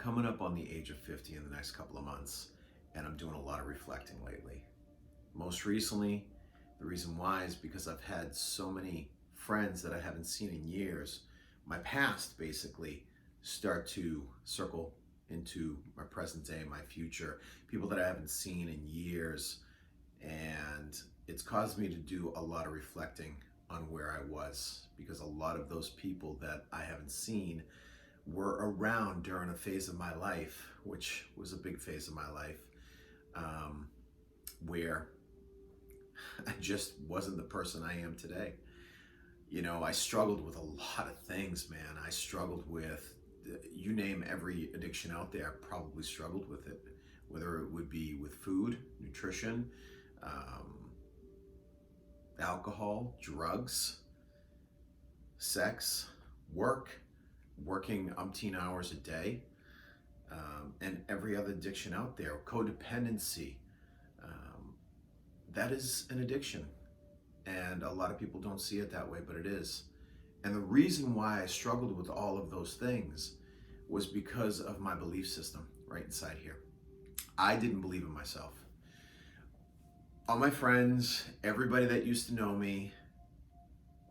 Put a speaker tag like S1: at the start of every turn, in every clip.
S1: coming up on the age of 50 in the next couple of months, and I'm doing a lot of reflecting lately. Most recently, the reason why is because I've had so many friends that I haven't seen in years. My past basically start to circle into my present day and my future. People that I haven't seen in years, and it's caused me to do a lot of reflecting on where I was, because a lot of those people that I haven't seen were around during a phase of my life, which was a big phase of my life, where I just wasn't the person I am today. You know, I struggled with a lot of things, man. I struggled with, you name every addiction out there, I probably struggled with it, whether it would be with food, nutrition, alcohol, drugs, sex, working umpteen hours a day, and every other addiction out there, codependency. That is an addiction. And a lot of people don't see it that way, but it is. And the reason why I struggled with all of those things was because of my belief system right inside here. I didn't believe in myself. All my friends, everybody that used to know me,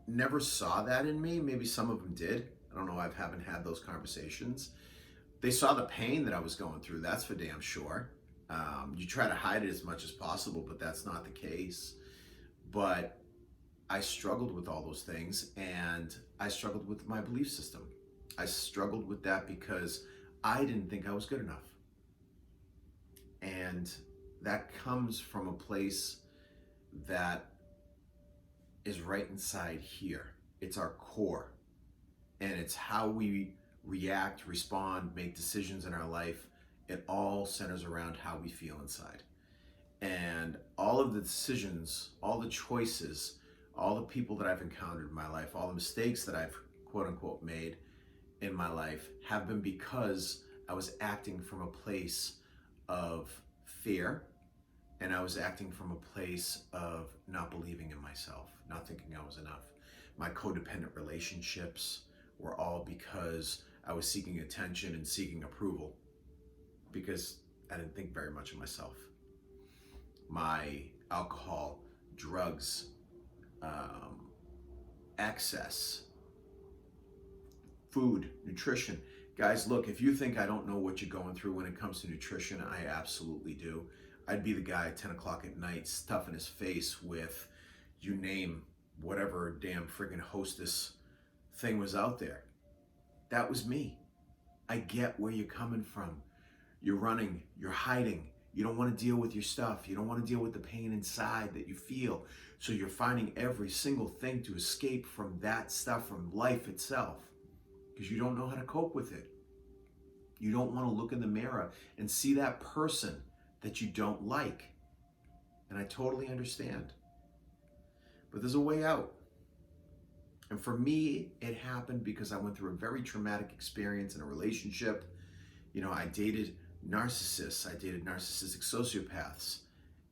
S1: never saw that in me. Maybe some of them did. I don't know. I haven't had those conversations. They saw the pain that I was going through. That's for damn sure. You try to hide it as much as possible, but that's not the case. But I struggled with all those things, and I struggled with my belief system. I struggled with that because I didn't think I was good enough. And that comes from a place that is right inside here. It's our core, and it's how we react, respond, make decisions in our life. It all centers around how we feel inside. And all of the decisions, all the choices, all the people that I've encountered in my life, all the mistakes that I've quote unquote made in my life have been because I was acting from a place of fear, and I was acting from a place of not believing in myself, not thinking I was enough. My codependent relationships were all because I was seeking attention and seeking approval, because I didn't think very much of myself. My alcohol, drugs, excess, food, nutrition. Guys, look, if you think I don't know what you're going through when it comes to nutrition, I absolutely do. I'd be the guy at 10 o'clock at night stuffing his face with, you name whatever damn friggin' Hostess thing was out there. That was me. I get where you're coming from. You're running, you're hiding. You don't want to deal with your stuff. You don't want to deal with the pain inside that you feel. So you're finding every single thing to escape from that stuff, from life itself, because you don't know how to cope with it. You don't want to look in the mirror and see that person that you don't like. And I totally understand. But there's a way out. And for me, it happened because I went through a very traumatic experience in a relationship. You know, I dated narcissists, I dated narcissistic sociopaths.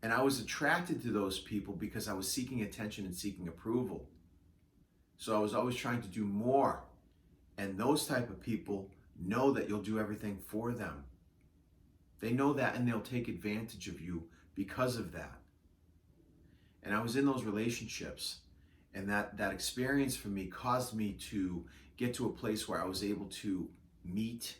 S1: And I was attracted to those people because I was seeking attention and seeking approval. So I was always trying to do more. And those type of people know that you'll do everything for them. They know that, and they'll take advantage of you because of that. And I was in those relationships, and that experience for me caused me to get to a place where I was able to meet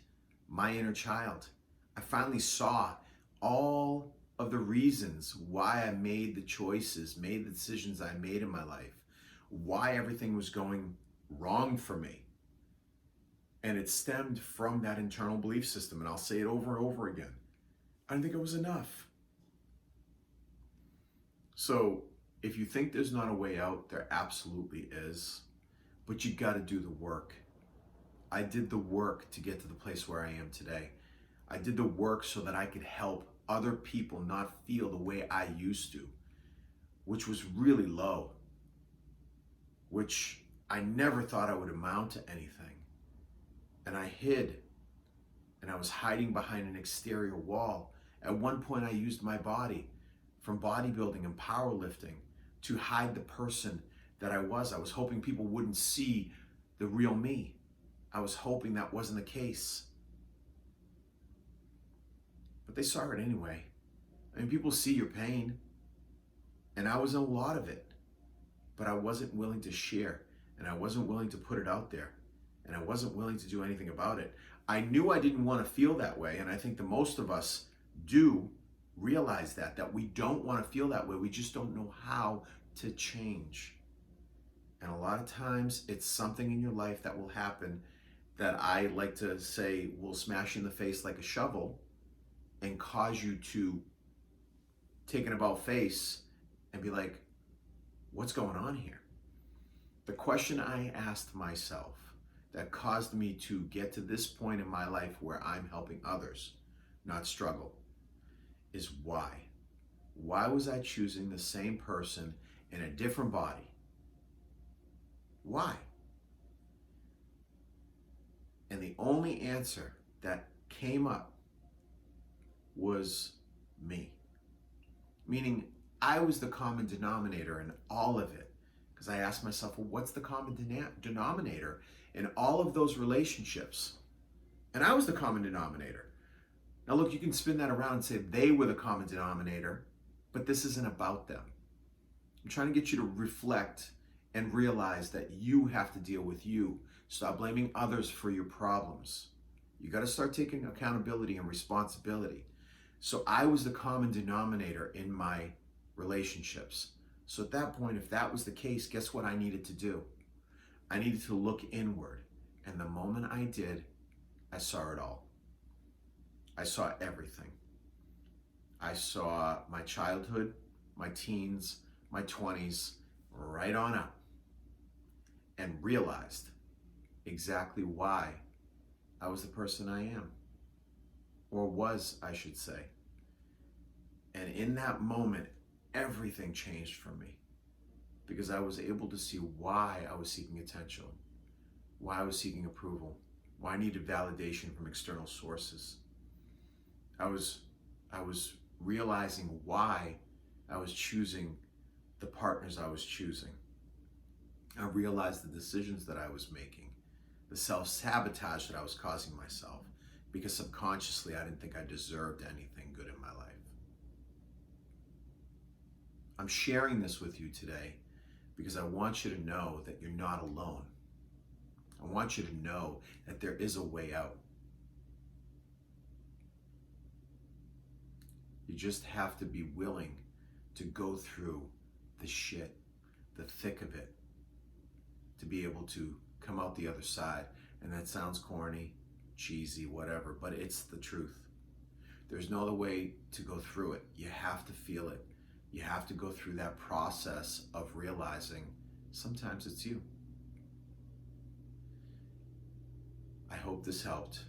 S1: my inner child. I finally saw all of the reasons why I made the choices, made the decisions I made in my life, why everything was going wrong for me. And it stemmed from that internal belief system. And I'll say it over and over again. I didn't think it was enough. So if you think there's not a way out, there absolutely is. But you got to do the work. I did the work to get to the place where I am today. I did the work so that I could help other people not feel the way I used to, which was really low, which I never thought I would amount to anything. And I hid, and I was hiding behind an exterior wall. At one point, I used my body, from bodybuilding and powerlifting, to hide the person that I was. I was hoping people wouldn't see the real me. I was hoping that wasn't the case. but they saw it anyway. I mean, people see your pain, and I was in a lot of it, but I wasn't willing to share, and I wasn't willing to put it out there, and I wasn't willing to do anything about it. I knew I didn't want to feel that way, and I think the most of us do realize that we don't want to feel that way. We just don't know how to change. And a lot of times it's something in your life that will happen that I like to say will smash you in the face like a shovel and cause you to take an about face and be like, what's going on here? The question I asked myself that caused me to get to this point in my life where I'm helping others not struggle is why? Why was I choosing the same person in a different body? Why? And the only answer that came up was me. Meaning I was the common denominator in all of it. Because I asked myself, well, what's the common denominator in all of those relationships? And I was the common denominator. Now look, you can spin that around and say they were the common denominator, but this isn't about them. I'm trying to get you to reflect and realize that you have to deal with you. Stop blaming others for your problems. You got to start taking accountability and responsibility. So I was the common denominator in my relationships. So at that point, if that was the case, guess what I needed to do? I needed to look inward. And the moment I did, I saw it all. I saw everything. I saw my childhood, my teens, my 20s, right on up, and realized exactly why I was the person I am, or was, I should say. And in that moment, everything changed for me because I was able to see why I was seeking attention, why I was seeking approval, why I needed validation from external sources. I was realizing why I was choosing the partners I was choosing. I realized the decisions that I was making, the self-sabotage that I was causing myself, because subconsciously I didn't think I deserved anything good in my life. I'm sharing this with you today because I want you to know that you're not alone. I want you to know that there is a way out. You just have to be willing to go through the shit, the thick of it, to be able to come out the other side. And that sounds corny, cheesy, whatever, but it's the truth. There's no other way to go through it. You have to feel it. You have to go through that process of realizing sometimes it's you. I hope this helped.